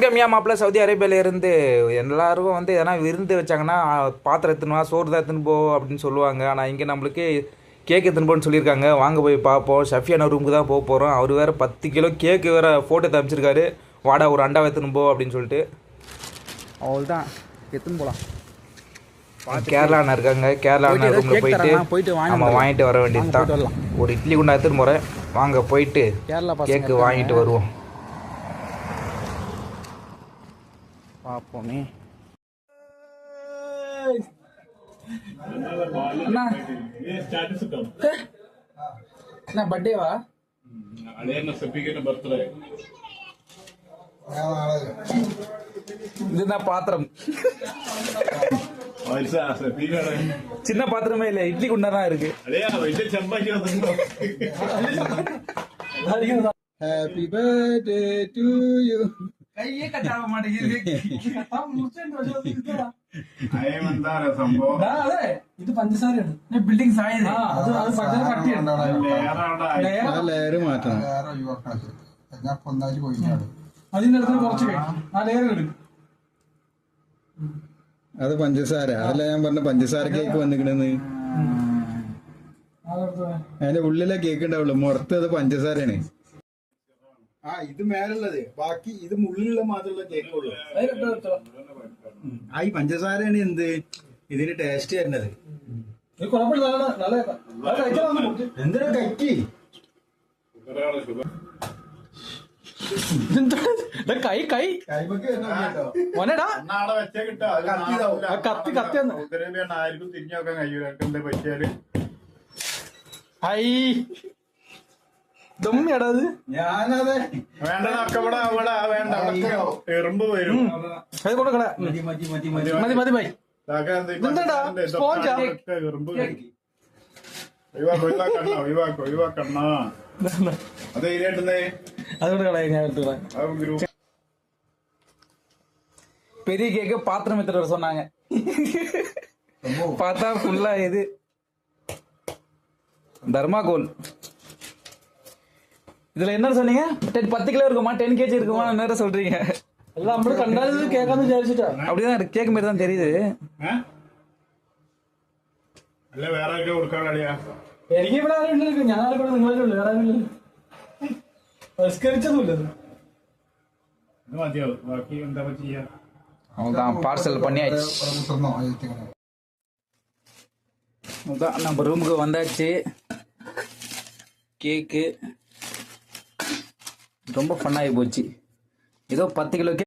வணக்கம் யா மாப்பிள்ள. சவுதி அரேபியாவிலேருந்து எல்லாருக்கும் வந்து எதனா விருந்து வச்சாங்கன்னா பாத்திரம் எடுத்துன்னு வா, சோறு தான் எடுத்துன்னு போ அப்படின்னு சொல்லுவாங்க. ஆனால் இங்கே நம்மளுக்கு கேக் எடுத்துன்னு போன்னு சொல்லியிருக்காங்க. வாங்க போய் பார்ப்போம். ஷஃபியான ரூமுக்கு தான் போக போகிறோம். அவர் வேறு 10 கிலோ கேக்கு வேறு ஃபோட்டோ தமிச்சிருக்காரு. வாடா ஒரு அண்டா எடுத்துன்னு போ அப்படின்னு சொல்லிட்டு. அவள் தான் எடுத்துன்னு போகலாம். கேரளாண்ணா இருக்காங்க. கேரளாண்ணா ரூமில் போயிட்டு நம்ம வாங்கிட்டு வர வேண்டியது தான். ஒரு இட்லி குண்டா எடுத்துன்னு போகிறேன். வாங்க போயிட்டு கேக்கு வாங்கிட்டு வருவோம். பாப்போமே. என்ன பர்த்டேவா? இதுதான் பாத்திரம். சின்ன பாத்திரமே இல்ல, இட்லி குண்டா தான் இருக்கு. Happy birthday to you. கையே கட்டாக மாட்டேங்குது. ഇത് പഞ്ചസാരയാണ്. ബിൽഡിംഗ് അതിന്റെ അടുത്ത് കുറച്ച് ആ ലെയർ എടുക്കും. അത് പഞ്ചസാര അതല്ല ഞാൻ പറഞ്ഞ പഞ്ചസാര കേക്ക് വന്നിക്കണെന്ന്. അതിന്റെ ഉള്ളിലെ കേക്ക് ഉണ്ടാവുള്ളൂ, മുറത്ത് അത് പഞ്ചസാരയാണ്. ആ ഇത് മേലുള്ളത്, ബാക്കി ഇത് ഉള്ളിലുള്ള മാത്രമുള്ള കേക്കുള്ളൂ. ആ ഈ പഞ്ചസാരയാണ് എന്ത് ഇതിന് ടേസ്റ്റ് വരുന്നത്. എന്തിനാ കക്കി കൈ കൈ മോനടാ കത്തി കത്തി ആർക്കും തിരിഞ്ഞു നോക്കാൻ കഴിയൂല പറ്റിയാല്. ഹൈ ദമ്മിയാടാ അത്. ഞാനതെ എറുമ്പ് വരും. അത് കൊടുക്കണ മതി മതി ബൈ. എറുമ്പ് ഒഴിവാക്കണ്ണ അത് ഇതിലേട്ടുന്നേ. அதோட கடையை ഞാൻ எடுத்துக்கிறேன். பெரிய கேக்கு பாத்திரம் எடுத்துட்டு வர சொன்னாங்க. பார்த்தா ஃபுல்லா இது தர்மாகோல். இதுல என்ன சொன்னீங்க? 10 கிலோ இருக்குமா, 10 kg இருக்குமா? என்ன சொல்றீங்க? எல்லாம் நம்மளும் கண்டாலும் கேட்காம விசாரிச்சுட்டா அப்படிதான் இருக்கு. கேக் மாதிரி தான் தெரியுது. അല്ല വേറെ ആർക്കും കൊടുക്കാനില്ല. എനിക്ക് ഇവിടെ ആരും ഇല്ലല്ലോ, ഞാൻ ആരും നിങ്ങളെ ഉള്ളു, വേറെ ആരും ഇല്ലല്ലോ. മതിയാവും, ബാക്കി എന്താ ചെയ്യാ. அவன்தான் பார்சல் பண்ணியாச்சு. அதான் நம்ம ரூமுக்கு வந்தாச்சு. கேக்கு ரொம்ப ஃபன்னாகி போச்சு. ஏதோ 10 கிலோ